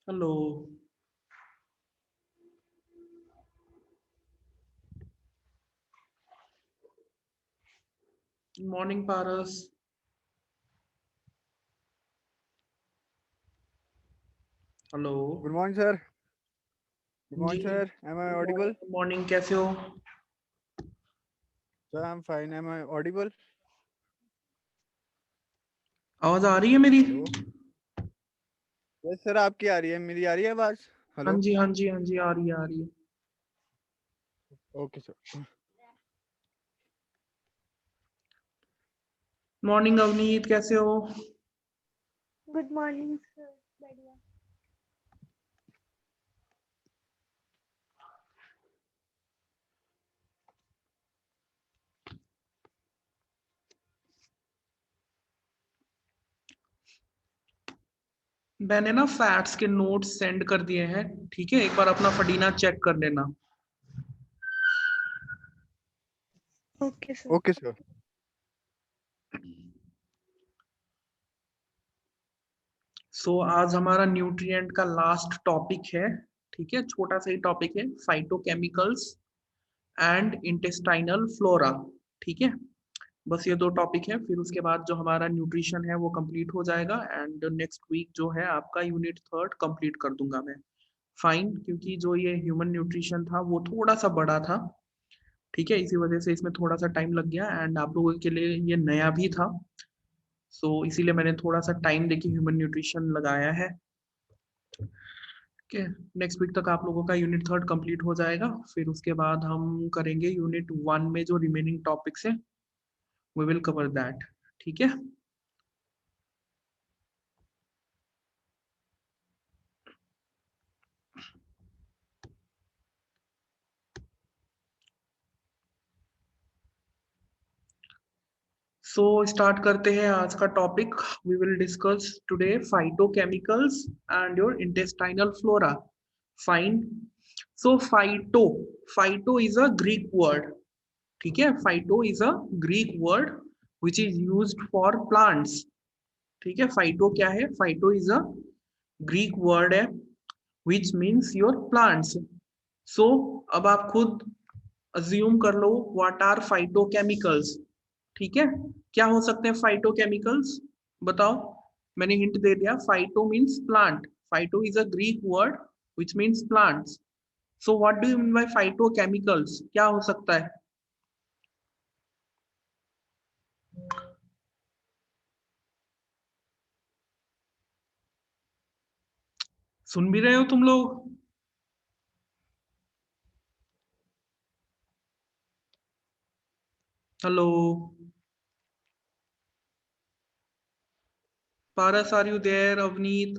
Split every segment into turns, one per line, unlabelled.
Hello. Morning Paras. Hello.
Good morning, sir. Good
जी।
morning, sir. Am I audible?
Good morning, कैसे हो?
Sir, I'm fine. Am I audible?
आवाज आ रही है मेरी?
Hello. Yes, sir. आपकी आ रही है, मेरी आ रही है आवाज?
हाँ
Hello.
जी, हाँ जी, हाँ जी, आ रही है, आ रही है।
Okay, sir.
मॉर्निंग अवनीत, कैसे हो?
गुड मॉर्निंग सर, बढ़िया।
मैंने ना फैट्स के नोट्स सेंड कर दिए हैं। ठीक है, एक बार अपना फडीना चेक कर लेना।
Okay sir.
Okay, sir.
आज हमारा न्यूट्रिएंट का लास्ट टॉपिक है। ठीक है, छोटा सा ही टॉपिक है, फाइटोकेमिकल्स एंड इंटेस्टाइनल फ्लोरा। ठीक है, बस ये दो टॉपिक है, फिर उसके बाद जो हमारा न्यूट्रिशन है वो कंप्लीट हो जाएगा एंड नेक्स्ट वीक जो है आपका यूनिट थर्ड कंप्लीट कर दूंगा मैं। फाइन, क्योंकि जो ये ह्यूमन न्यूट्रिशन था वो थोड़ा सा बड़ा था। ठीक है, इसी वजह से इसमें थोड़ा सा टाइम लग गया एंड आप लोगों के लिए ये नया भी था। इसीलिए मैंने थोड़ा सा टाइम देके ह्यूमन न्यूट्रिशन लगाया है। ठीक है, नेक्स्ट वीक तक आप लोगों का यूनिट थर्ड कंप्लीट हो जाएगा, फिर उसके बाद हम करेंगे यूनिट वन में जो रिमेनिंग टॉपिक्स है, वी विल कवर दैट। ठीक है। स्टार्ट करते हैं आज का topic. We will discuss today phytochemicals and your intestinal flora. Fine. Phyto, phyto is a Greek word. ठीक है, phyto is a Greek word which is used for plants. ठीक है, फाइटो क्या है? Phyto is a Greek word है which means your plants. अब आप खुद अज्यूम कर लो, व्हाट आर फाइटोकेमिकल्स। ठीक है, क्या हो सकते हैं फाइटोकेमिकल्स? बताओ। मैंने हिंट दे दिया, phyto means plant. Phyto is a Greek word which means plants. What do you mean by phytochemicals? क्या हो सकता है? सुन भी रहे हो तुम लोग? Hello Paras, are you there? Avneet?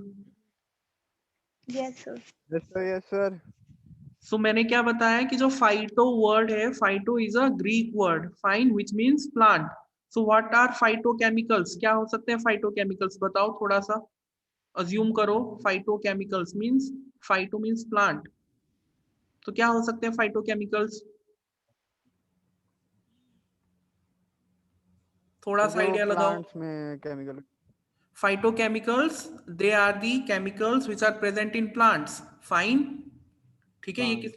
Yes sir.
Yes, sir. Yes, sir.
मैंने क्या बताया कि जो फाइटो वर्ड है, phyto is a Greek word, fine, which means plant. What are phytochemicals? क्या हो सकते हैं फाइटोकेमिकल्स? बताओ थोड़ा सा अज्यूम करो। Phytochemicals means, phyto means plant, तो क्या हो सकते हैं फाइटोकेमिकल्स? थोड़ा
तो
सा
जो
आइडिया लगाओ।
plants में chemical.
Phytochemicals, they are the chemicals which are present in plants. Fine. ठीक है,
Plant.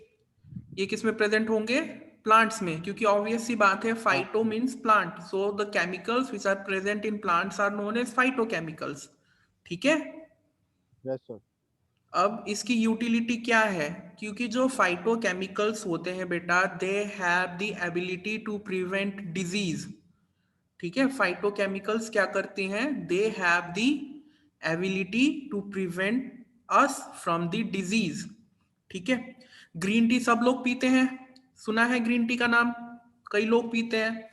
ये किस में प्रेजेंट होंगे? प्लांट्स में, क्योंकि ऑब्वियस सी बात है,
Plant.
Phyto means plant, so the chemicals which are present in plants are known as phytochemicals. ठीक है।
Yes, sir.
अब इसकी यूटिलिटी क्या है? क्योंकि जो फाइटोकेमिकल्स होते हैं बेटा, they have the ability to prevent disease. ठीक है, फाइटोकेमिकल्स क्या करते हैं? They have the ability to prevent us from the disease. ठीक है, ग्रीन टी सब लोग पीते हैं, सुना है ग्रीन टी का नाम? कई लोग पीते हैं।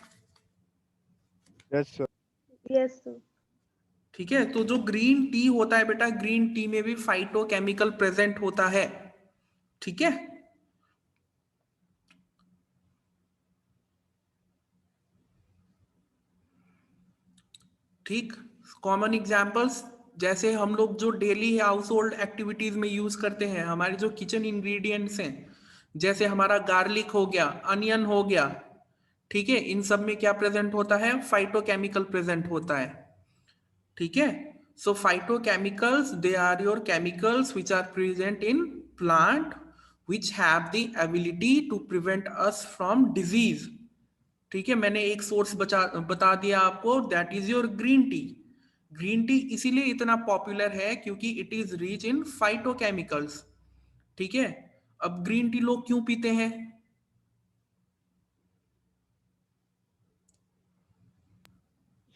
Yes, sir.
Yes sir.
ठीक है, तो जो ग्रीन टी होता है बेटा, ग्रीन टी में भी फाइटोकेमिकल प्रेजेंट होता है। ठीक है, ठीक। कॉमन एग्जांपल्स, जैसे हम लोग जो डेली हाउस होल्ड एक्टिविटीज में यूज करते हैं, हमारे जो किचन इंग्रेडिएंट्स हैं, जैसे हमारा गार्लिक हो गया, अनियन हो गया, ठीक है, इन सब में क्या प्रेजेंट होता है? फाइटोकेमिकल प्रेजेंट होता है। ठीक है, So phytochemicals, they are your chemicals which are present in plant which have the ability to prevent us from disease. ठीक है, मैंने एक सोर्स बता दिया आपको, that is your green tea. Green tea इसीलिए इतना पॉपुलर है क्योंकि it is rich in phytochemicals. ठीक है, अब ग्रीन टी लोग क्यों पीते हैं?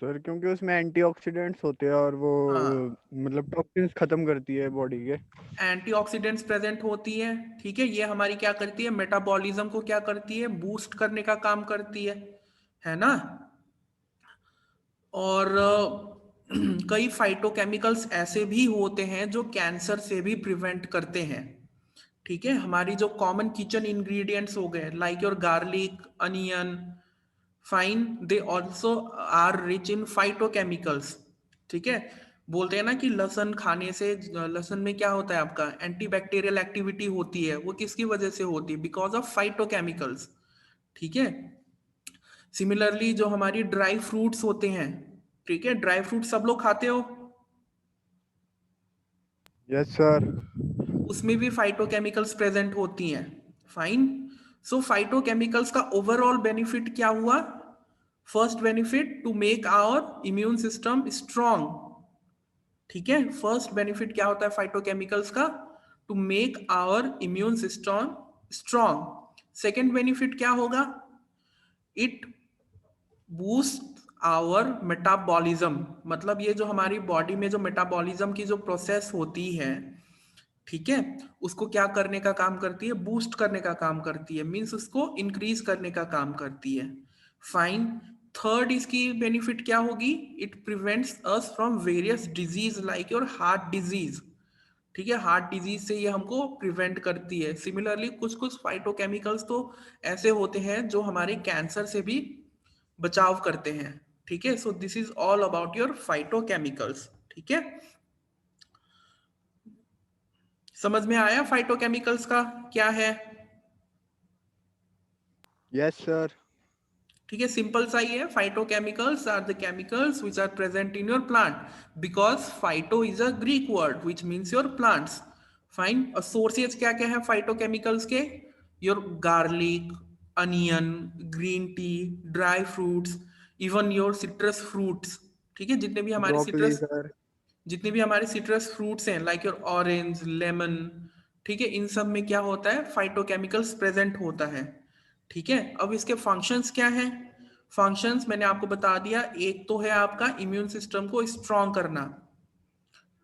सर क्योंकि उसमें एंटीऑक्सीडेंट्स होते हैं और वो
हाँ,
मतलब टॉक्सिन्स खत्म करती है बॉडी के।
एंटीऑक्सीडेंट्स प्रेजेंट होती है. ठीक है, ये हमारी क्या करती है, मेटाबॉलिज्म को क्या करती है, बूस्ट करने का काम करती है ना. और कई फाइटोकेमिकल्स ऐसे भी होते हैं जो कैंसर से भी प्रिवेंट करते हैं. ठीक है, हमारी जो कॉमन किचन इंग्रेडिएंट्स हो गए like your garlic, onion, fine, they also are rich in phytochemicals. ठीक है, बोलते हैं ना कि लहसुन खाने से, लहसुन में क्या होता है आपका, एंटीबैक्टीरियल एक्टिविटी होती है. वो किसकी वजह से होती है? Because of phytochemicals. ठीक है, सिमिलरली जो हमारी ड्राई फ्रूट्स होते हैं, ठीक है, ड्राई फ्रूट सब लोग खाते हो,
यस सर।
उसमें भी फाइटोकेमिकल्स प्रेजेंट होती हैं. फाइन. सो फाइटोकेमिकल्स का ओवरऑल बेनिफिट क्या हुआ? First benefit, to make our immune system strong. ठीक है, फर्स्ट बेनिफिट क्या होता है फाइटोकेमिकल्स का? To make our immune system strong. Second benefit क्या होगा? It boost our metabolism. मतलब ये जो हमारी बॉडी में जो मेटाबॉलिज्म की जो प्रोसेस होती है, ठीक है, उसको क्या करने का काम करती है? बूस्ट करने का काम करती है. मींस उसको इंक्रीज करने का काम करती है. फाइन. थर्ड इसकी बेनिफिट क्या होगी? It prevents us from various disease like your heart disease. ठीक है, हार्ट डिजीज से ये हमको प्रिवेंट करती है. सिमिलरली कुछ कुछ फाइटोकेमिकल्स तो ऐसे होते हैं जो हमारे कैंसर से भी बचाव करते हैं. ठीक है, so this is all about your phytochemicals. ठीक है, समझ में आया फाइटोकेमिकल्स का क्या है?
Yes sir.
ठीक है, सिंपल सा ही है. Phytochemicals are the chemicals which are present in your plant, because phyto is a Greek word which means your plants. Fine. और सोर्सेज क्या क्या है फाइटोकेमिकल्स के? Your garlic, onion, green tea, dry fruits, even your citrus fruits. ठीक है,
broccoli sir.
जितने भी हमारे सिट्रस फ्रूट्स हैं लाइक योर ऑरेंज, लेमन, ठीक है, इन सब में क्या होता है? फाइटोकेमिकल्स प्रेजेंट होता है. ठीक है, अब इसके फंक्शंस क्या हैं? फंक्शंस मैंने आपको बता दिया. एक तो है आपका इम्यून सिस्टम को स्ट्रॉन्ग करना.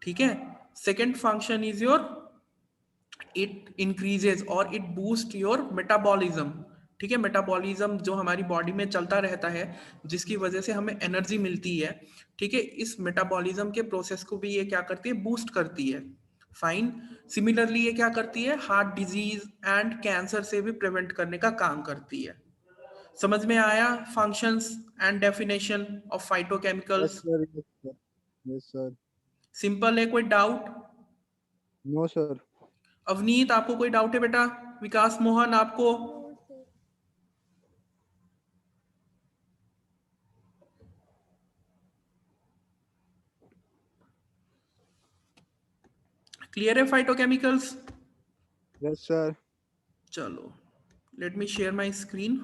ठीक है, second function is your it increases और इट बूस्ट योर मेटाबॉलिज्म. ठीक है, मेटाबॉलिज्म जो हमारी बॉडी में चलता रहता है जिसकी वजह से हमें एनर्जी मिलती है. ठीक है, इस मेटाबॉलिज्म के प्रोसेस को भी ये क्या करती है? बूस्ट करती है. फाइन. सिमिलरली ये क्या करती है? हार्ट डिजीज एंड कैंसर से भी प्रिवेंट करने का काम करती है. समझ में आया functions and definition of
yes
phytochemicals?
Sir. Yes sir. Yes sir.
Simple है, कोई डाउट?
No sir.
अवनीत, आपको कोई डाउट है बेटा? विकास मोहन, आपको?
No, sir.
क्लियर है फाइटोकेमिकल्स?
Yes sir.
चलो, let me share my screen.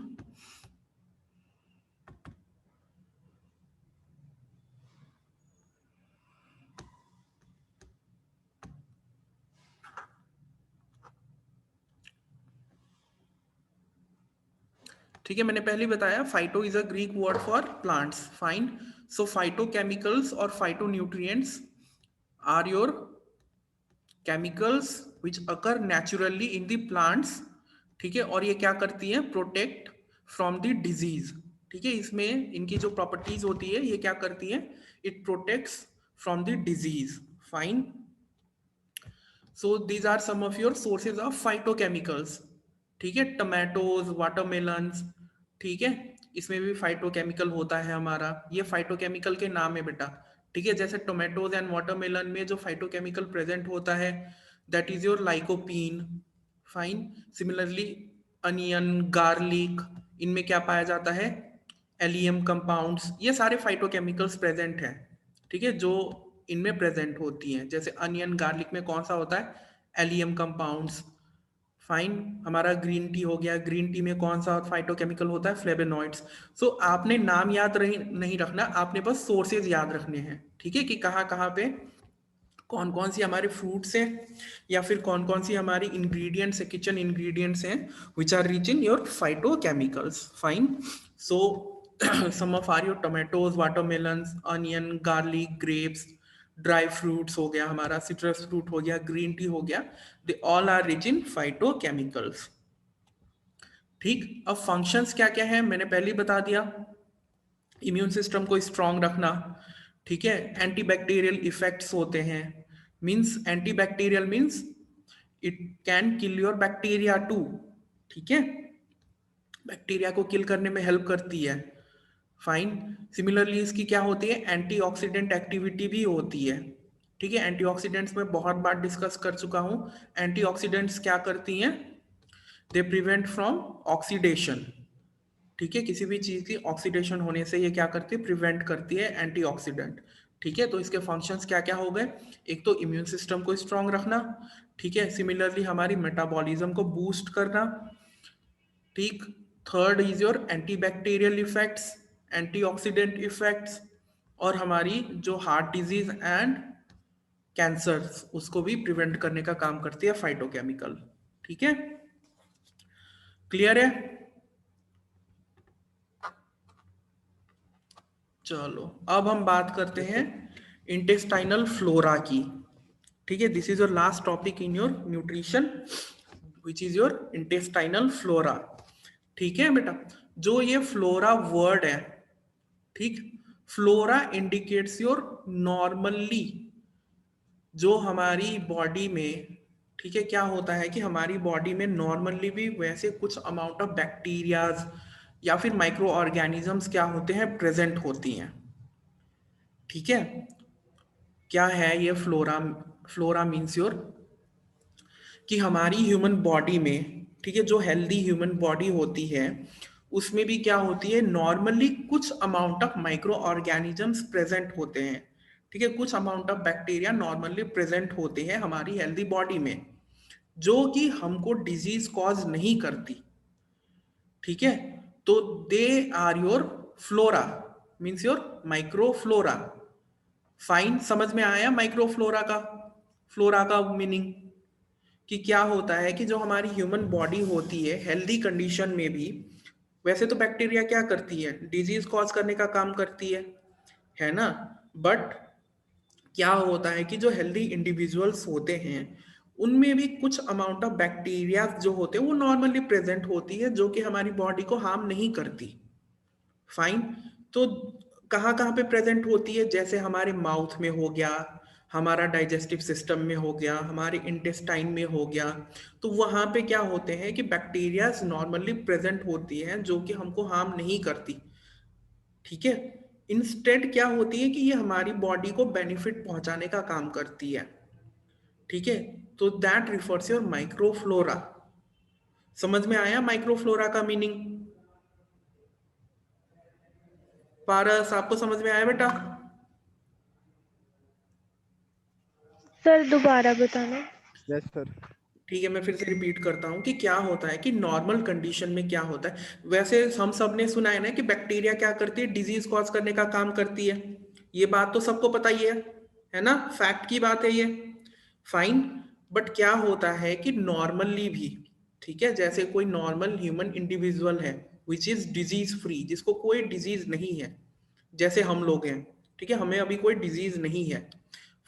ठीक है, मैंने पहले बताया phyto is a Greek word for plants. Fine. So phytochemicals और phytonutrients are your chemicals which occur naturally in the plants. ठीक है, और ये क्या करती है? Protect from the disease. ठीक है, इसमें इनकी जो प्रॉपर्टीज होती है ये क्या करती है? It protects from the disease. Fine. So these are some of your sources of phytochemicals. ठीक है, टमाटोज, वाटरमेलन्स, ठीक है, इसमें भी फाइटोकेमिकल होता है हमारा. ये फाइटोकेमिकल के नाम है बेटा. ठीक है, जैसे टोमेटोज एंड वाटरमेलन में जो फाइटोकेमिकल प्रेजेंट होता है that is your lycopene. Fine. Similarly onion, garlic, इनमें क्या पाया जाता है? Allium compounds. ये सारे फाइटोकेमिकल्स प्रेजेंट हैं. ठीक है, जो इनमें प्रेजेंट होती हैं। जैसे अनियन गार्लिक में कौन सा होता है, एलियम कंपाउंड्स। फाइन, हमारा ग्रीन टी हो गया, ग्रीन टी में कौन सा फाइटोकेमिकल होता है, फ्लेवोनॉइड्स। सो आपने नाम याद नहीं रखना, आपने बस सोर्सेज याद रखने हैं, ठीक है, कि कहाँ कहाँ पे कौन कौन सी हमारे फ्रूट्स हैं या फिर कौन कौन सी हमारी इंग्रेडिएंट्स है, किचन इंग्रेडिएंट्स हैं which are rich in your phytochemicals. Fine, so some of are your tomatoes, watermelons, onion, garlic, grapes, dry fruits हो गया, हमारा सिट्रस फ्रूट हो गया, ग्रीन टी हो गया, they all are rich in phytochemicals. ठीक, अब फंक्शंस क्या क्या है मैंने पहले ही बता दिया। इम्यून सिस्टम को स्ट्रांग रखना, ठीक है, एंटीबैक्टीरियल इफेक्ट्स होते हैं, means antibacterial means it can kill your bacteria too, ठीक है, बैक्टीरिया को किल करने में हेल्प करती है। फाइन, सिमिलरली इसकी क्या होती है, एंटीऑक्सीडेंट एक्टिविटी भी होती है, ठीक है। एंटीऑक्सीडेंट्स में बहुत बार डिस्कस कर चुका हूं। एंटीऑक्सीडेंट्स क्या करती हैं, दे प्रिवेंट फ्रॉम ऑक्सीडेशन, ठीक है, किसी भी चीज की ऑक्सीडेशन होने से ये क्या करती है, प्रिवेंट करती है, एंटीऑक्सीडेंट, ठीक है। तो इसके फंक्शंस क्या क्या हो गए, एक तो इम्यून सिस्टम को स्ट्रांग रखना, ठीक है, सिमिलरली हमारी मेटाबॉलिज्म को बूस्ट करना, ठीक। Third is your antibacterial effects, antioxidant effects, और हमारी जो हार्ट डिजीज एंड कैंसर उसको भी प्रिवेंट करने का काम करती है फाइटोकेमिकल, ठीक है, क्लियर है। चलो अब हम बात करते हैं इंटेस्टाइनल फ्लोरा की, ठीक है। This is your last topic in your nutrition which is your intestinal flora, ठीक है बेटा। जो ये फ्लोरा वर्ड है, ठीक, फ्लोरा इंडिकेट्स योर नॉर्मली जो हमारी बॉडी में, ठीक है, क्या होता है कि हमारी बॉडी में नॉर्मली भी वैसे कुछ अमाउंट ऑफ बैक्टीरियाज या फिर माइक्रो ऑर्गेनिजम्स क्या होते हैं, प्रेजेंट होती हैं, ठीक है। क्या है ये फ्लोरा, फ्लोरा मीन्स योर कि हमारी ह्यूमन बॉडी में, ठीक है, जो हेल्दी ह्यूमन बॉडी होती है उसमें भी क्या होती है, नॉर्मली कुछ amount of micro organisms present होते हैं, ठीक है, कुछ amount of bacteria normally present होते हैं हमारी हेल्दी बॉडी में, जो कि हमको डिजीज कॉज नहीं करती, ठीक है। तो they are your flora, means your microflora. Fine, समझ में आया माइक्रोफ्लोरा का, फ्लोरा का मीनिंग, कि क्या होता है कि जो हमारी ह्यूमन बॉडी होती है हेल्दी कंडीशन में भी, वैसे तो बैक्टीरिया क्या करती है, डिजीज कॉज करने का काम करती है ना, बट क्या होता है कि जो हेल्दी इंडिविजुअल्स होते हैं उनमें भी कुछ अमाउंट ऑफ बैक्टीरिया जो होते हैं वो नॉर्मली प्रेजेंट होती है, जो कि हमारी बॉडी को हार्म नहीं करती। फाइन, तो कहाँ कहाँ पे प्रेजेंट होती है, जैसे हमारे माउथ में हो गया, हमारा डाइजेस्टिव सिस्टम में हो गया, हमारे इंटेस्टाइन में हो गया, तो वहां पे क्या होते हैं कि बैक्टीरिया नॉर्मली प्रेजेंट होती हैं जो कि हमको हार्म नहीं करती, ठीक है। इंस्टेड क्या होती है कि ये हमारी बॉडी को बेनिफिट पहुंचाने का काम करती है, ठीक है। तो दैट रिफर्स योर माइक्रोफ्लोरा। समझ में आया माइक्रोफ्लोरा का मीनिंग, पारस आपको समझ में आया बेटा?
सर दोबारा बताना।
Yes sir.
ठीक है, मैं फिर से रिपीट करता हूँ कि क्या होता है कि नॉर्मल कंडीशन में क्या होता है, वैसे हम सब ने सुना है ना कि बैक्टीरिया क्या करती है, डिजीज कॉज करने का काम करती है, ये बात तो सबको पता ही है ना, फैक्ट की बात है ये। फाइन, बट क्या होता है कि नॉर्मली भी, ठीक है, जैसे कोई नॉर्मल ह्यूमन इंडिविजुअल है विच इज डिजीज फ्री, जिसको कोई डिजीज नहीं है, जैसे हम लोग हैं, ठीक है, हमें अभी कोई डिजीज नहीं है।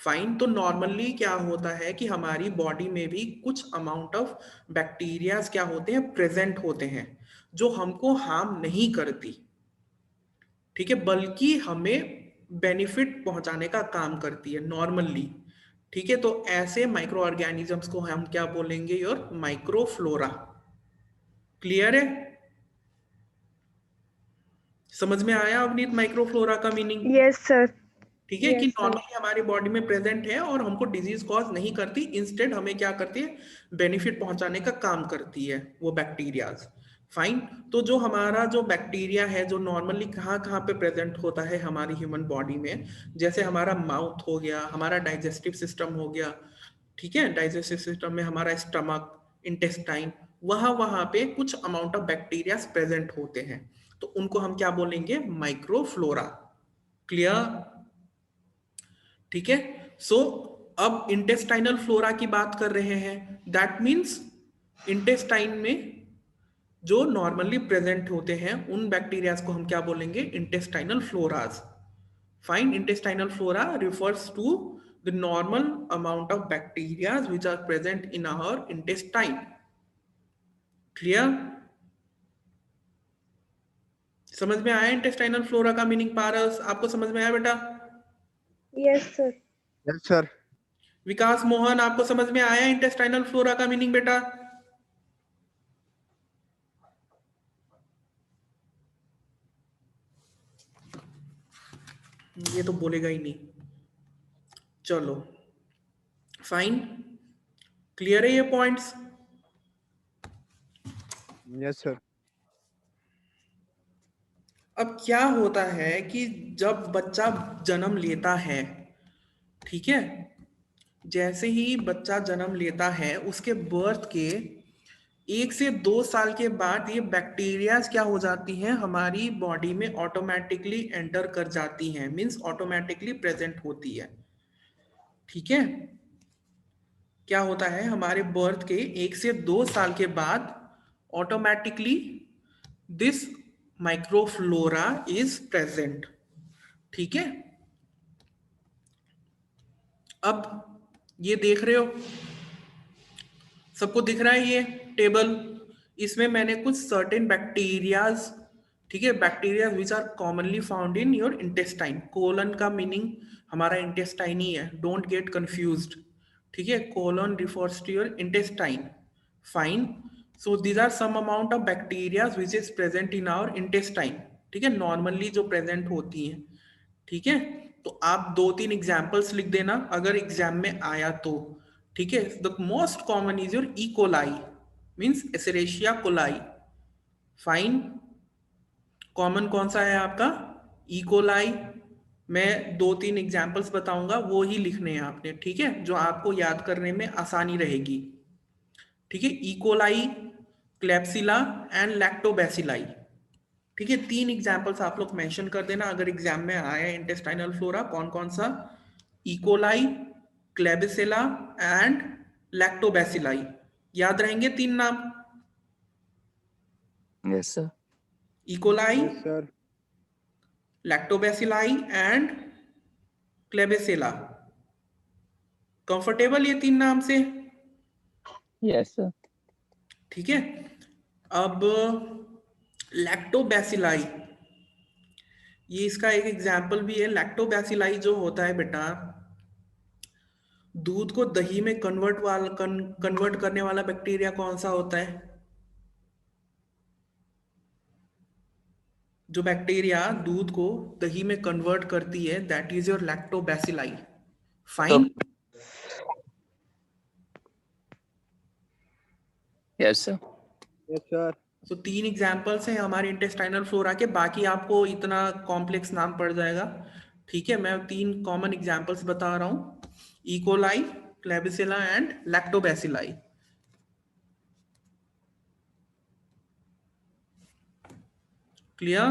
फाइन, तो नॉर्मली क्या होता है कि हमारी बॉडी में भी कुछ अमाउंट ऑफ बैक्टीरियाज क्या होते हैं, प्रेजेंट होते हैं, जो हमको हार्म नहीं करती, ठीक है, बल्कि हमें बेनिफिट पहुंचाने का काम करती है नॉर्मली, ठीक है। तो ऐसे माइक्रो ऑर्गेनिजम्स को हम क्या बोलेंगे, योर माइक्रोफ्लोरा। क्लियर है, समझ में आया अवनीत माइक्रोफ्लोरा का मीनिंग?
Yes sir.
ठीक है, कि
Yes, sir.
नॉर्मली हमारी बॉडी में प्रेजेंट है और हमको डिजीज कॉज नहीं करती, इंस्टेड हमें क्या करती है, बेनिफिट पहुंचाने का काम करती है वो बैक्टीरियाज। फाइन। तो जो हमारा जो बैक्टीरिया है जो नॉर्मली कहाँ कहाँ पे प्रेजेंट होता है हमारी ह्यूमन बॉडी में, जैसे हमारा माउथ हो गया, हमारा डाइजेस्टिव सिस्टम हो गया, ठीक है, डाइजेस्टिव सिस्टम में हमारा स्टमक, इंटेस्टाइन, वहां वहां पे कुछ अमाउंट ऑफ बैक्टीरिया प्रेजेंट होते हैं, तो उनको हम क्या बोलेंगे, माइक्रोफ्लोरा। क्लियर? ठीक है। सो अब इंटेस्टाइनल फ्लोरा की बात कर रहे हैं, दैट मीन्स इंटेस्टाइन में जो नॉर्मली प्रेजेंट होते हैं उन बैक्टीरियाज को हम क्या बोलेंगे, intestinal floras. Fine. Intestinal flora refers to the normal amount of bacteria which are present in our intestine. Clear? समझ में आया इंटेस्टाइनल फ्लोरा का मीनिंग? पारस, आपको समझ में आया बेटा?
Yes sir.
Yes sir.
Vikas Mohan, आपको समझ में आया इंटेस्टाइनल फ्लोरा का मीनिंग बेटा? ये तो बोलेगा ही नहीं। चलो फाइन, क्लियर है ये पॉइंट्स?
Yes sir.
अब क्या होता है कि जब बच्चा जन्म लेता है, ठीक है, जैसे ही बच्चा जन्म लेता है उसके बर्थ के 1 से 2 साल के बाद ये बैक्टीरियाज क्या हो जाती हैं हमारी बॉडी में, ऑटोमेटिकली एंटर कर जाती हैं, मींस ऑटोमेटिकली प्रेजेंट होती है। ठीक है, क्या होता है हमारे बर्थ के 1 से 2 साल के बाद automatically this microflora is present. ठीक है, अब ये देख रहे हो, सबको दिख रहा है ये टेबल? इसमें मैंने कुछ सर्टेन बैक्टीरियाज, ठीक है, bacteria which are commonly found in your intestine. Colon का मीनिंग हमारा इंटेस्टाइन ही है, डोंट गेट कंफ्यूज्ड। ठीक है, colon refers to your intestine. Fine. So these are some amount of bacteria which is present in our intestine. ठीक है, normally जो present होती हैं। ठीक है, तो आप 2-3 एग्जाम्पल्स लिख देना अगर एग्जाम में आया तो। ठीक है, the most common is your E coli, means Escherichia coli. Fine. Common कौन सा है आपका? E coli. मैं 2-3 एग्जाम्पल्स बताऊंगा, वो ही लिखने हैं आपने, ठीक है, जो आपको याद करने में आसानी रहेगी। ठीक है, E coli, Klebsiella and lactobacilli. ठीक है, 3 एग्जाम्पल्स आप लोग मेंशन कर देना अगर एग्जाम में आया इंटेस्टाइनल फ्लोरा, कौन कौन सा? E coli, Klebsiella and lactobacilli. याद रहेंगे 3 नाम?
Yes sir.
E coli,
yes sir.
Lactobacilli and Klebsiella. Comfortable ये 3 नाम से?
Yes sir.
ठीक है, अब लैक्टोबैसिलाई, ये इसका एक एग्जाम्पल भी है। लैक्टोबैसिलाई जो होता है बेटा, दूध को दही में कन्वर्ट करने वाला बैक्टीरिया कौन सा होता है? जो बैक्टीरिया दूध को दही में कन्वर्ट करती है, that is your lactobacilli. Fine.
Yes sir.
Yes sir.
तो 3 एग्जाम्पल्स हैं हमारे इंटेस्टाइनल फ्लोरा के, बाकी आपको इतना कॉम्प्लेक्स नाम पड़ जाएगा। ठीक है, मैं 3 कॉमन एग्जाम्पल्स बता रहा हूं, E coli, Klebsiella and lactobacilli. Clear?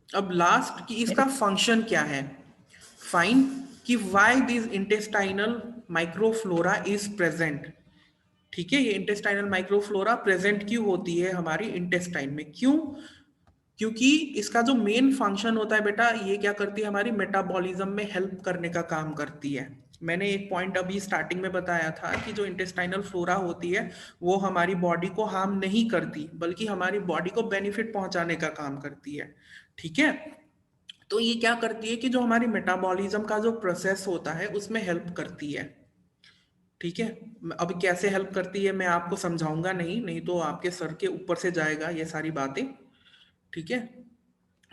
अब लास्ट की इसका फंक्शन क्या है? फाइन, कि why this intestinal microflora is present. ठीक है, ये इंटेस्टाइनल माइक्रोफ्लोरा प्रेजेंट क्यों होती है हमारी इंटेस्टाइन में? क्यों? क्योंकि इसका जो मेन फंक्शन होता है बेटा, ये क्या करती है, हमारी मेटाबॉलिज्म में हेल्प करने का काम करती है। मैंने एक पॉइंट अभी स्टार्टिंग में बताया था कि जो इंटेस्टाइनल फ्लोरा होती है वो हमारी बॉडी को हार्म नहीं करती, बल्कि हमारी बॉडी को बेनिफिट पहुंचाने का काम करती है। ठीक है, तो ये क्या करती है कि जो हमारी मेटाबॉलिज्म का जो प्रोसेस होता है उसमें हेल्प करती है। ठीक है, अब कैसे हेल्प करती है मैं आपको समझाऊंगा नहीं तो आपके सर के ऊपर से जाएगा ये सारी बातें। ठीक है,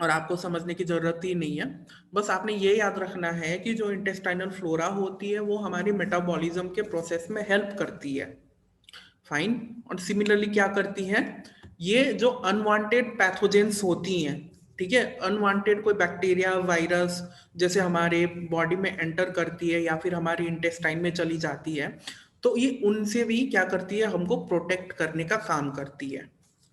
और आपको समझने की जरूरत ही नहीं है। बस आपने ये याद रखना है कि जो इंटेस्टाइनल फ्लोरा होती है वो हमारी मेटाबॉलिज्म के प्रोसेस में हेल्प करती है। फाइन। और सिमिलरली क्या करती हैं, ये जो अनवांटेड पैथोजेंस होती हैं, ठीक है, अनवांटेड कोई बैक्टीरिया वायरस जैसे हमारे बॉडी में एंटर करती है या फिर हमारे इंटेस्टाइन में चली जाती है, तो ये उनसे भी क्या करती है, हमको प्रोटेक्ट करने का काम करती है।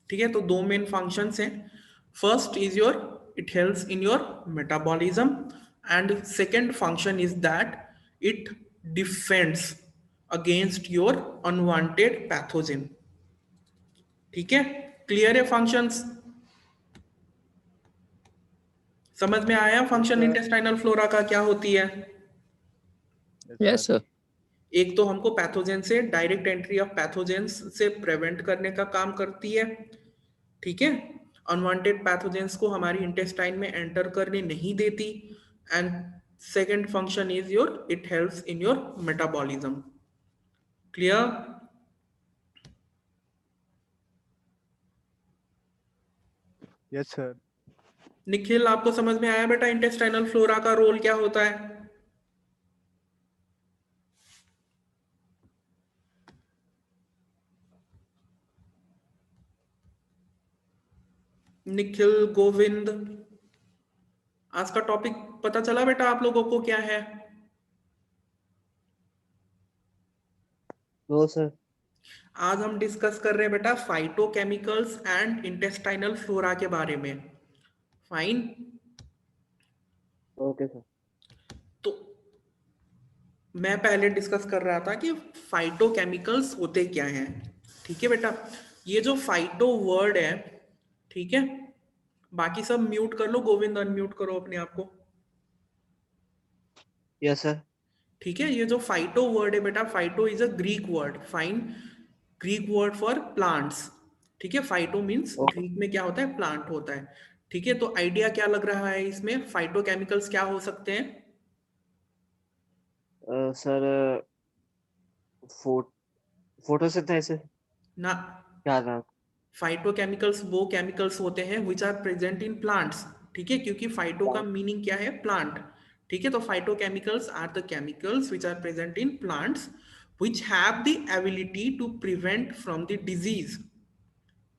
ठीक है, तो दो मेन फंक्शंस हैं। First is your it helps in your metabolism and second function is that it defends against your unwanted pathogen. ठीक है, क्लियर है फंक्शंस? समझ में आया फंक्शन इंटेस्टाइनल फ्लोरा का क्या होती है?
Yes, sir.
एक तो हमको पैथोजेन से डायरेक्ट एंट्री ऑफ पैथोजेंस से प्रिवेंट करने का काम करती है। ठीक है, अनवांटेड पैथोजेंस को हमारी इंटेस्टाइन में एंटर करने नहीं देती। And second function is your it helps in your metabolism. Clear?
Yes sir.
Nikhil, आपको समझ में आया बेटा इंटेस्टाइनल फ्लोरा का रोल क्या होता है? निखिल, गोविंद, आज का टॉपिक पता चला बेटा आप लोगों को क्या है?
No sir.
आज हम डिस्कस कर रहे हैं बेटा फाइटोकेमिकल्स एंड इंटेस्टाइनल फ्लोरा के बारे में। फाइन।
Okay sir.
तो मैं पहले डिस्कस कर रहा था कि फाइटोकेमिकल्स होते क्या हैं। ठीक है बेटा, ये जो फाइटो वर्ड है, ठीक है, बाकी सब म्यूट कर लो, गोविंद अनम्यूट करो अपने आप को।
Yes sir.
ठीक है, ये जो फाइटो वर्ड है बेटा, phyto is a Greek word, fine, Greek word for plants. ठीक है, फाइटो मीन्स ग्रीक में क्या होता है, प्लांट होता है। ठीक है, तो आइडिया क्या लग रहा है इसमें, फाइटोकेमिकल्स क्या हो सकते हैं?
सर फोटोसिंथेसिस
ना,
क्या था?
फाइटोकेमिकल्स वो केमिकल्स होते हैं which are present in plants. ठीक है, क्योंकि फाइटो का मीनिंग क्या है, प्लांट। ठीक है, तो phytochemicals are the chemicals which are present in plants which have the ability to prevent from the disease.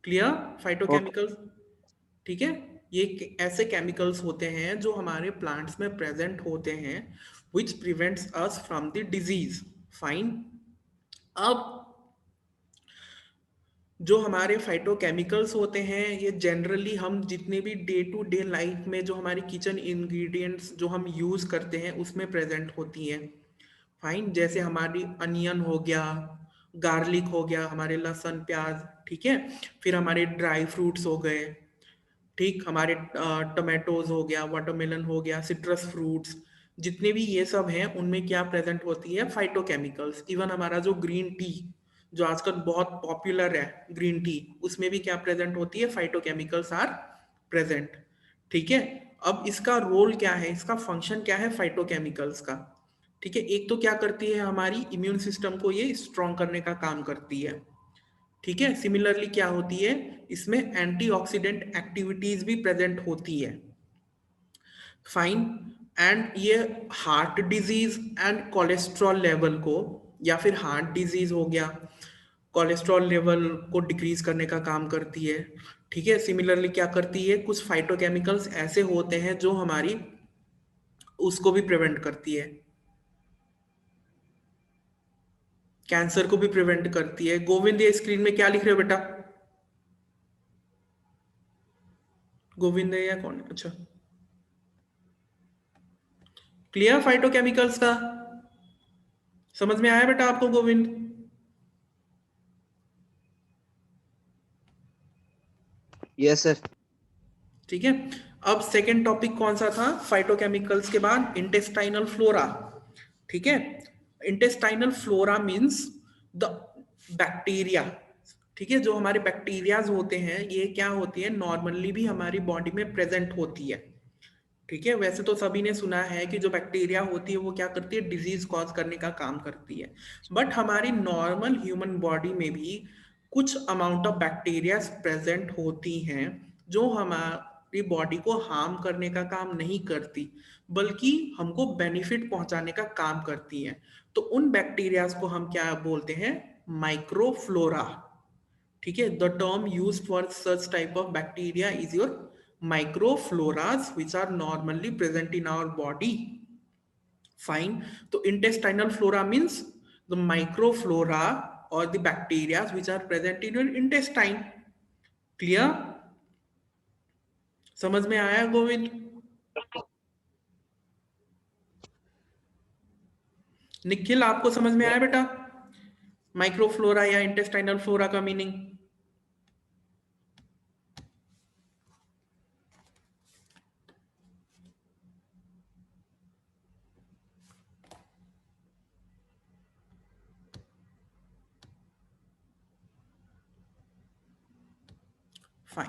Clear? Phytochemicals, ठीक है, ये ऐसे केमिकल्स होते हैं जो हमारे प्लांट्स में प्रेजेंट होते हैं which prevents us from the disease. Fine. अब जो हमारे फाइटोकेमिकल्स होते हैं, ये जनरली हम जितने भी डे टू डे लाइफ में जो हमारी किचन इंग्रेडिएंट्स जो हम यूज करते हैं उसमें प्रेजेंट होती हैं। फाइन, जैसे हमारी अनियन हो गया, गार्लिक हो गया, हमारे लहसुन प्याज, ठीक है, फिर हमारे ड्राई फ्रूट्स हो गए, ठीक, हमारे टमाटोज हो गया, वाटरमेलन हो गया, सिट्रस फ्रूट्स, जितने भी ये सब हैं उनमें क्या प्रेजेंट होती है, फाइटोकेमिकल्स। इवन हमारा जो ग्रीन टी जो आजकल बहुत पॉपुलर है, ग्रीन टी, उसमें भी क्या प्रेजेंट होती है, फाइटोकेमिकल्स आर प्रेजेंट। ठीक है, अब इसका रोल क्या है, इसका फंक्शन क्या है फाइटोकेमिकल्स का? ठीक है, एक तो क्या करती है, हमारी इम्यून सिस्टम को ये स्ट्रॉन्ग करने का काम करती है। ठीक है, सिमिलरली क्या होती है, इसमें एंटीऑक्सीडेंट एक्टिविटीज भी प्रेजेंट होती है। फाइन। एंड ये heart disease and cholesterol level को, या फिर हार्ट डिजीज हो गया, कोलेस्ट्रॉल लेवल को डिक्रीज करने का काम करती है। ठीक है, सिमिलरली क्या करती है, कुछ फाइटोकेमिकल्स ऐसे होते हैं जो हमारी उसको भी प्रिवेंट करती है, कैंसर को भी प्रिवेंट करती है। गोविंद, ये स्क्रीन में क्या लिख रहे हो बेटा? गोविंद है या कौन है? अच्छा, क्लियर फाइटोकेमिकल्स का? समझ में आया बेटा आपको गोविंद?
Yes sir.
ठीक है, अब सेकेंड टॉपिक कौन सा था फाइटोकेमिकल्स के बाद, इंटेस्टाइनल फ्लोरा। ठीक है, intestinal flora means the bacteria. ठीक है, जो हमारे बैक्टीरियाज होते हैं, ये क्या होती है, नॉर्मली भी हमारी बॉडी में प्रेजेंट होती है। ठीक है, वैसे तो सभी ने सुना है कि जो बैक्टीरिया होती है वो क्या करती है, डिजीज कॉज करने का काम करती है, बट हमारी नॉर्मल ह्यूमन बॉडी में भी कुछ अमाउंट ऑफ बैक्टीरिया प्रेजेंट होती हैं जो हमारी बॉडी को हार्म करने का काम नहीं करती, बल्कि हमको बेनिफिट पहुंचाने का काम करती हैं। तो उन बैक्टीरियाज को हम क्या बोलते हैं, माइक्रोफ्लोरा. ठीक है, the term use for such type of bacteria is your microfloras which are normally present in our body. Fine. तो intestinal flora means the microflora or the bacteria which are present in your intestine. Clear? समझ में आया गोविंद? निखिल, आपको समझ में आया बेटा microflora या इंटेस्टाइनल फ्लोरा का मीनिंग? फाइन.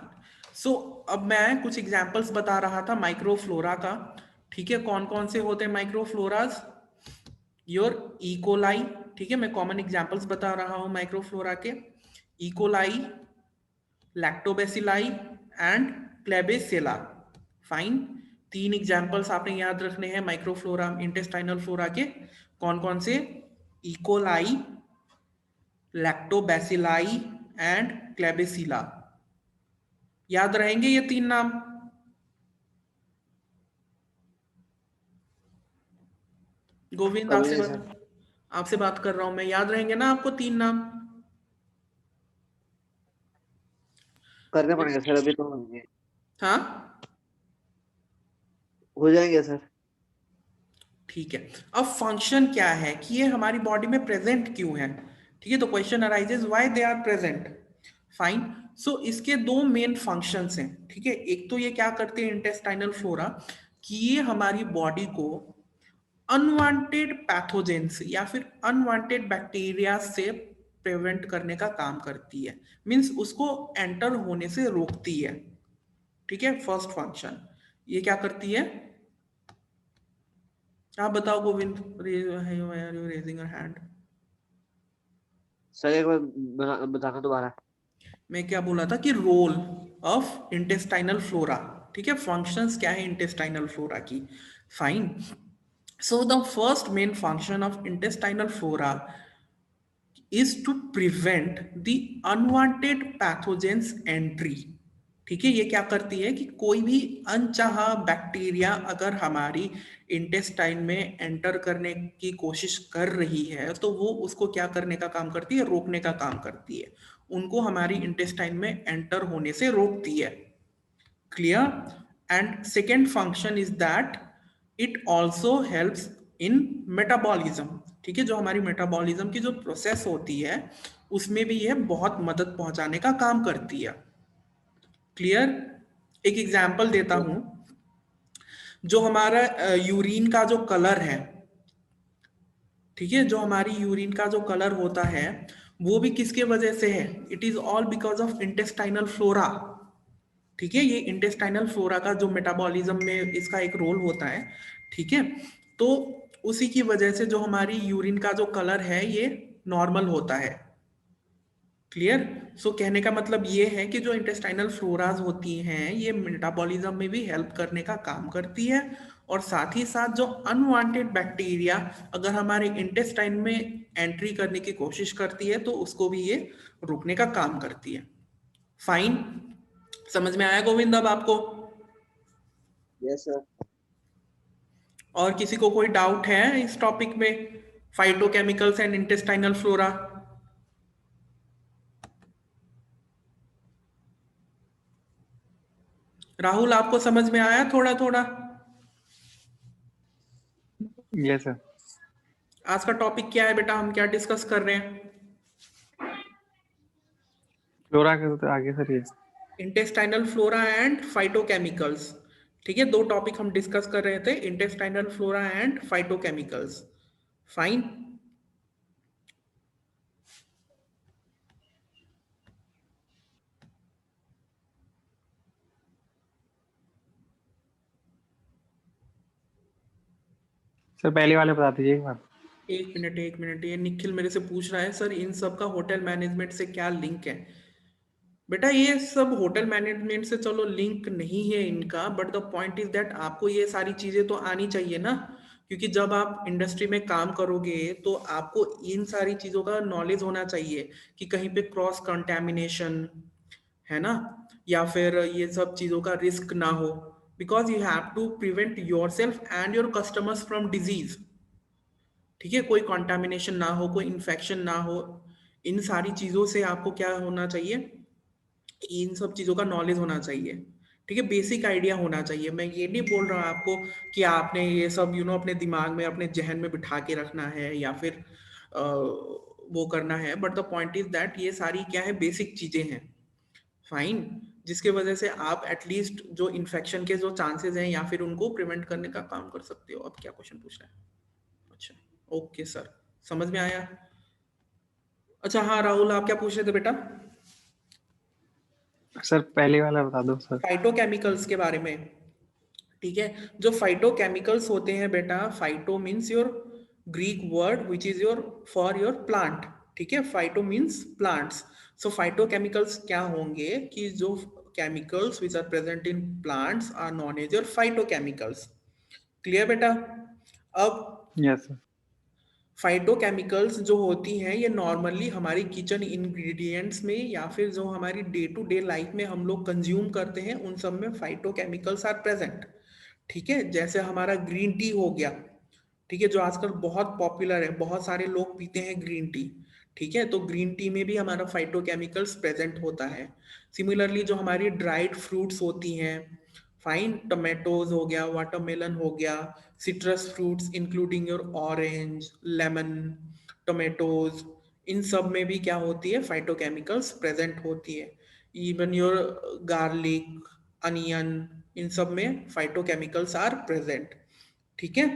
सो अब मैं कुछ एग्जांपल्स बता रहा था माइक्रोफ्लोरा का. ठीक है, कौन कौन से होते हैं माइक्रोफ्लोरास? Your E coli. ठीक है, मैं कॉमन एग्जांपल्स बता रहा हूं माइक्रोफ्लोरा के. E coli, lactobacilli and Klebsiella. Fine. 3 examples आपने याद रखने हैं माइक्रोफ्लोरा इंटेस्टाइनल फ्लोरा के. कौन कौन से? E coli, lactobacilli and Klebsiella. याद रहेंगे ये 3 नाम? गोविंद, आपसे बात कर रहा हूं मैं. याद रहेंगे ना आपको 3 नाम?
करने पड़ेगा सर, अभी तो होंगे.
हाँ,
हो जाएंगे सर.
ठीक है. अब फंक्शन क्या है कि ये हमारी बॉडी में प्रेजेंट क्यों है? ठीक है, तो question arises why they are present. Fine. So इसके 2 मेन फंक्शंस हैं. ठीक है, एक तो ये क्या करते हैं इंटेस्टाइनल फ्लोरा कि ये हमारी बॉडी को अनवांटेड पैथोजेंस या फिर अनवांटेड बैक्टीरिया से प्रिवेंट करने का काम करती है. मींस उसको एंटर होने से रोकती है. ठीक है, फर्स्ट फंक्शन ये क्या करती है? आप बताओ Govind. Raising your hand.
Sir एक बार बताना दोबारा.
मैं क्या बोला था कि रोल ऑफ इंटेस्टाइनल फ्लोरा. ठीक है, फंक्शंस क्या है इंटेस्टाइनल फ्लोरा की. Fine. So the first main function of intestinal flora is to prevent the unwanted pathogens entry. ठीक है, ये क्या करती है कि कोई भी अनचाहा बैक्टीरिया अगर हमारी इंटेस्टाइन में एंटर करने की कोशिश कर रही है तो वो उसको क्या करने का काम करती है? रोकने का काम करती है. उनको हमारी इंटेस्टाइन में एंटर होने से रोकती है. Clear? And second function is that it also helps in metabolism. ठीक है, जो हमारी मेटाबॉलिज्म की जो प्रोसेस होती है उसमें भी यह बहुत मदद पहुंचाने का काम करती है. क्लियर? एक एग्जांपल देता हूं. जो हमारा यूरिन का जो कलर है, ठीक है, जो हमारी यूरिन का जो कलर होता है वो भी किसके वजह से है? It is all because of intestinal flora. ठीक है, ये इंटेस्टाइनल फ्लोरा का जो मेटाबॉलिज्म में इसका एक रोल होता है. ठीक है, तो उसी की वजह से जो हमारी यूरिन का जो कलर है ये नॉर्मल होता है. क्लियर? सो कहने का मतलब ये है कि जो इंटेस्टाइनल फ्लोराज होती हैं ये मेटाबॉलिज्म में भी हेल्प करने का काम करती है और साथ ही साथ जो अनवांटेड बैक्टीरिया अगर हमारे इंटेस्टाइन में एंट्री करने की कोशिश करती है तो उसको भी ये रोकने का काम करती है. फाइन. समझ में आया गोविंद अब आपको?
Yes sir.
और किसी को कोई डाउट है इस टॉपिक में, phytochemicals and intestinal flora? Rahul, आपको समझ में आया थोड़ा थोड़ा?
Yes sir.
आज का टॉपिक क्या है बेटा, हम क्या डिस्कस कर रहे हैं?
फ्लोरा के तो आगे सर ये
इंटेस्टाइनल फ्लोरा एंड फाइटोकेमिकल्स. ठीक है, 2 टॉपिक हम डिस्कस कर रहे थे, intestinal flora and phytochemicals. Fine.
Sir पहले वाले बता दीजिए एक बार.
एक मिनट. ये निखिल मेरे से पूछ रहा है सर इन सब का होटल मैनेजमेंट से क्या लिंक है? बेटा ये सब होटल मैनेजमेंट से चलो लिंक नहीं है इनका, but the point is that आपको ये सारी चीजें तो आनी चाहिए ना, क्योंकि जब आप इंडस्ट्री में काम करोगे तो आपको इन सारी चीजों का नॉलेज होना चाहिए कि कहीं पे क्रॉस कंटेमिनेशन है ना, या फिर ये सब चीजों का रिस्क ना हो, because you have to prevent yourself and your customers from disease. ठीक है, कोई कंटामिनेशन ना हो, कोई इन्फेक्शन ना हो, इन सारी चीजों से आपको क्या होना चाहिए, इन सब चीजों का नॉलेज होना चाहिए। ठीक है, बेसिक आइडिया होना चाहिए। मैं ये नहीं बोल रहा आपको कि आपने ये सब अपने दिमाग में अपने जहन में बिठा के रखना है या फिर वो करना है, but the point is that ये सारी क्या है, बेसिक चीजें हैं। फाइन, जिसके वजह से आप एटलीस्ट जो इन्फेक्शन के जो चांसेस हैं या फिर उनको प्रिवेंट करने का काम कर सकते हो। अब क्या क्वेश्चन पूछना है? अच्छा, ओके सर, समझ में आया। अच्छा हाँ राहुल, आप क्या पूछ रहे थे बेटा?
सर पहले वाला बता दो सर।
फाइटोकेमिकल्स के बारे में। ठीक है, जो फाइटोकेमिकल्स होते हैं बेटा, phyto means your Greek word which is your for your plant. ठीक है, phyto means plants. So phytochemicals क्या होंगे कि जो chemicals which are present in plants are known as your phytochemicals. Clear बेटा? अब
यस सर।
फाइटोकेमिकल्स जो होती हैं ये नॉर्मली हमारी किचन इंग्रेडिएंट्स में या फिर जो हमारी डे टू डे लाइफ में हम लोग कंज्यूम करते हैं उन सब में फाइटोकेमिकल्स आर प्रेजेंट। ठीक है, जैसे हमारा ग्रीन टी हो गया, ठीक है, जो आजकल बहुत पॉपुलर है, बहुत सारे लोग पीते हैं ग्रीन टी। ठीक है, तो ग्रीन टी में भी हमारा फाइटोकेमिकल्स प्रेजेंट होता है। सिमिलरली जो हमारी ड्राइड फ्रूट्स होती हैं, फाइन, टोमेटोज हो गया, वाटरमेलन हो गया, citrus fruits including your orange, lemon, tomatoes, इन सब में भी क्या होती है, फाइटोकेमिकल्स प्रेजेंट होती है। इवन योर गार्लिक, अनियन, इन सब में फाइटोकेमिकल्स आर प्रेजेंट। ठीक है,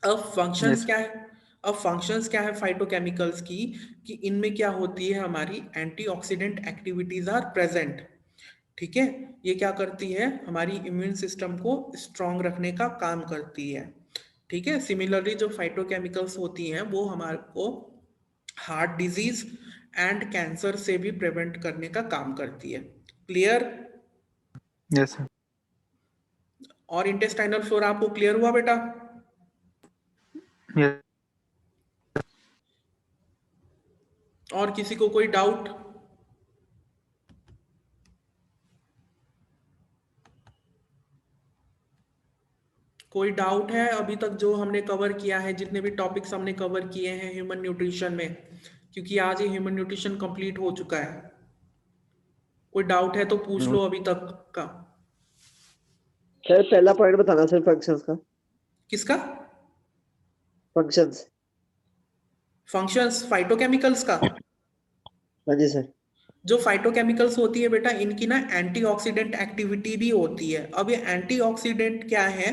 अब फंक्शंस
यस
क्या है, अब फंक्शंस क्या है फाइटोकेमिकल्स की, कि इनमें क्या होती है, हमारी एंटीऑक्सीडेंट एक्टिविटीज आर प्रेजेंट। ठीक है, ये क्या करती है, हमारी इम्यून सिस्टम को स्ट्रांग रखने का काम करती है। ठीक है, सिमिलरली जो फाइटोकेमिकल्स होती हैं वो हमारे को हार्ट डिजीज एंड कैंसर से भी प्रिवेंट करने का काम करती है। क्लियर?
Yes sir.
और इंटेस्टाइनल फ्लोरा आपको क्लियर हुआ बेटा?
यस
और किसी को कोई डाउट? कोई डाउट है अभी तक जो हमने कवर किया है, जितने भी टॉपिक्स हमने कवर किए हैं ह्यूमन न्यूट्रिशन में, क्योंकि आज ये ह्यूमन न्यूट्रिशन कंप्लीट हो चुका है। कोई डाउट है तो पूछ लो अभी तक का।
सर पहला पॉइंट बताना सर, फंक्शंस का।
किसका?
फंक्शंस।
फंक्शंस फाइटोकेमिकल्स का।
हाँ जी सर।
जो फाइटोकेमिकल्स होती है बेटा, इनकी ना एंटीऑक्सीडेंट एक्टिविटी भी होती है। अब ये एंटीऑक्सीडेंट क्या है,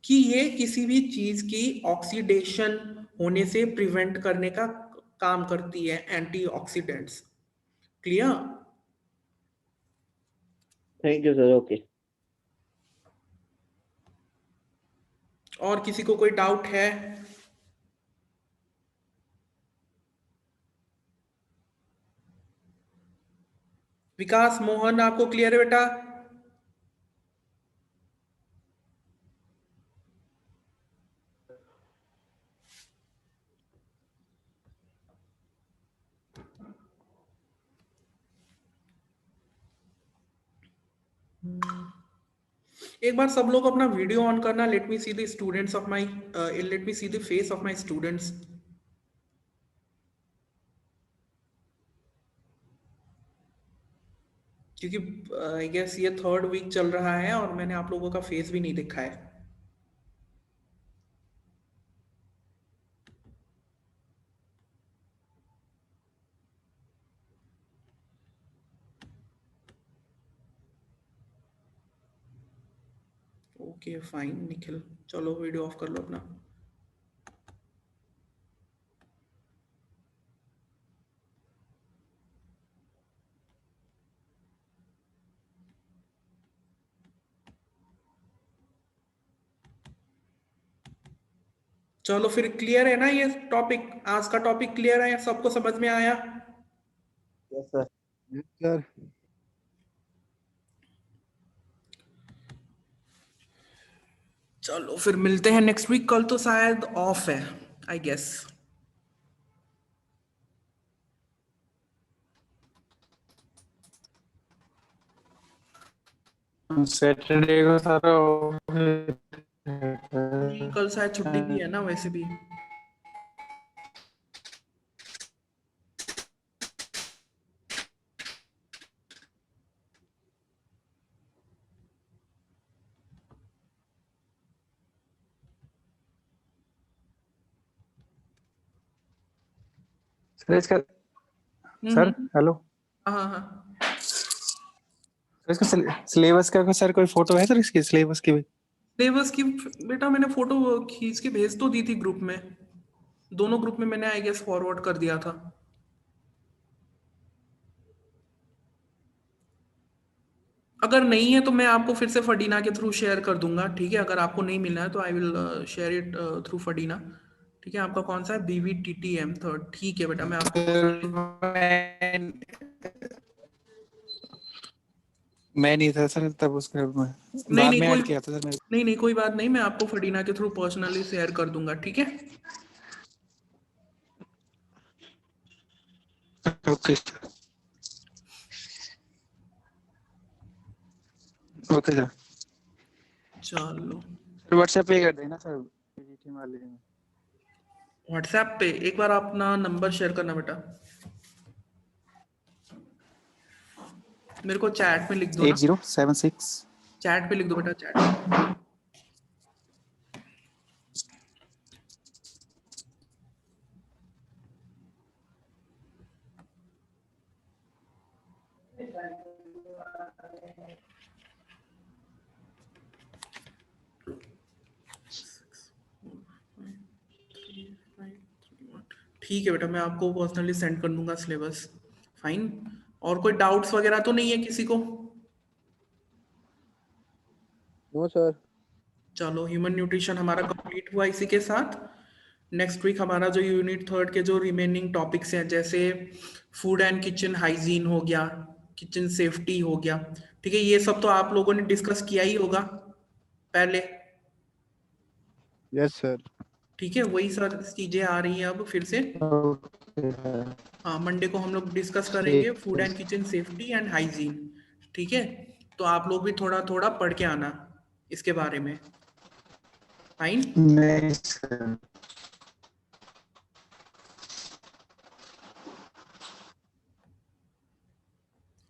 कि ये किसी भी चीज की ऑक्सीडेशन होने से प्रिवेंट करने का काम करती है, antioxidants. Clear?
Thank you sir. Okay.
और किसी को कोई डाउट है? विकास, मोहन, आपको क्लियर है बेटा? एक बार सब लोग अपना वीडियो ऑन करना। Let me see the students of my, let me see the face of my students. क्योंकि आई गेस ये थर्ड वीक चल रहा है और मैंने आप लोगों का फेस भी नहीं देखा है। ओके फाइन निखिल, चलो वीडियो ऑफ कर लो अपना। चलो फिर, क्लियर है ना ये टॉपिक? आज का टॉपिक क्लियर है, सबको समझ में आया?
Yes sir.
Yes sir.
चलो फिर मिलते हैं नेक्स्ट वीक। कल तो शायद ऑफ है आई गेस।
सैटरडे को सर
कल शायद छुट्टी भी है ना वैसे भी।
सर इसका सर हेलो
हाँ हाँ हाँ।
सर इसका सिलेबस का सर कोई फोटो है सर इसके सिलेबस की भी?
सिलेबस की बेटा मैंने फोटो खींच के भेज तो दी थी ग्रुप में। दोनों ग्रुप में मैंने आई गेस फॉरवर्ड कर दिया था। अगर नहीं है तो मैं आपको फिर से फडीना के थ्रू शेयर कर दूंगा, ठीक है? अगर आपको नहीं मिलना है तो I will share it through फडीना, ठीक है? आपका कौन सा है? BVTTM थर्ड, ठीक है बेटा मैं आपको
मैं नहीं था सर तब उसके में
नहीं
बाद
नहीं
में
कोई
ऐड किया था सर
नहीं नहीं कोई बात नहीं, मैं आपको फडीना के थ्रू पर्सनली शेयर कर दूंगा, ठीक है?
Okay okay sir.
चलो
व्हाट्सएप पे कर देना सर टीम वाले में।
व्हाट्सएप पे एक बार अपना नंबर शेयर करना बेटा, मेरे को चैट में लिख दो ना।
8076
चैट पे लिख दो बेटा, चैट। ठीक है बेटा मैं आपको पर्सनली सेंड कर दूंगा सिलेबस। फाइन। और कोई डाउट्स वगैरह तो नहीं है किसी को?
No sir.
चलो ह्यूमन न्यूट्रिशन हमारा कंप्लीट हुआ इसी के साथ। नेक्स्ट वीक हमारा जो यूनिट थर्ड के जो रिमेनिंग टॉपिक्स हैं जैसे फूड एंड किचन हाइजीन हो गया, किचन सेफ्टी हो गया, ठीक है? ये सब तो आप लोगों ने डिस्कस किया ही होगा पहले,
यस सर।
ठीक है? वही सर चीजें आ रही हैं अब फिर से। हाँ मंडे को हम लोग डिस्कस करेंगे food and kitchen safety and hygiene, ठीक है? तो आप लोग भी थोड़ा थोड़ा पढ़ के आना इसके बारे में। फाइन।
नहीं सर।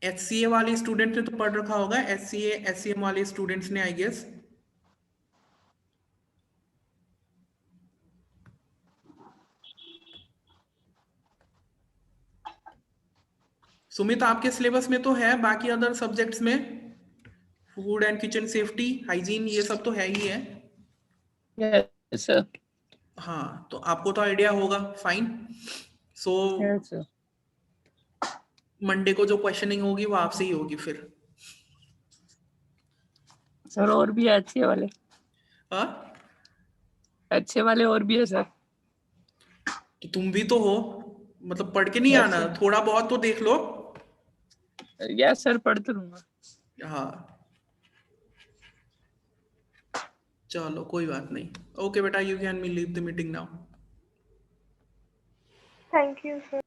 HCA वाले स्टूडेंट ने तो पढ़ रखा होगा, HCA SCM वाले स्टूडेंट्स ने आई गेस। सुमित आपके सिलेबस में तो है, बाकी अदर सब्जेक्ट्स में food and kitchen safety hygiene ये सब तो है ही है।
Yes, sir.
हाँ तो आपको तो आइडिया होगा। फाइन। सो
Yes, sir.
मंडे को जो क्वेश्चनिंग होगी वो आपसे ही होगी फिर।
सर और भी है अच्छे वाले,
हाँ
अच्छे वाले और भी है सर।
तो तुम भी तो हो, मतलब पढ़ के नहीं
Yes,
आना,
sir.
थोड़ा बहुत तो देख लो।
यस सर पढ़ते रहूंगा।
हाँ चलो कोई बात नहीं। ओके बेटा you can leave the meeting now.
Thank you, sir.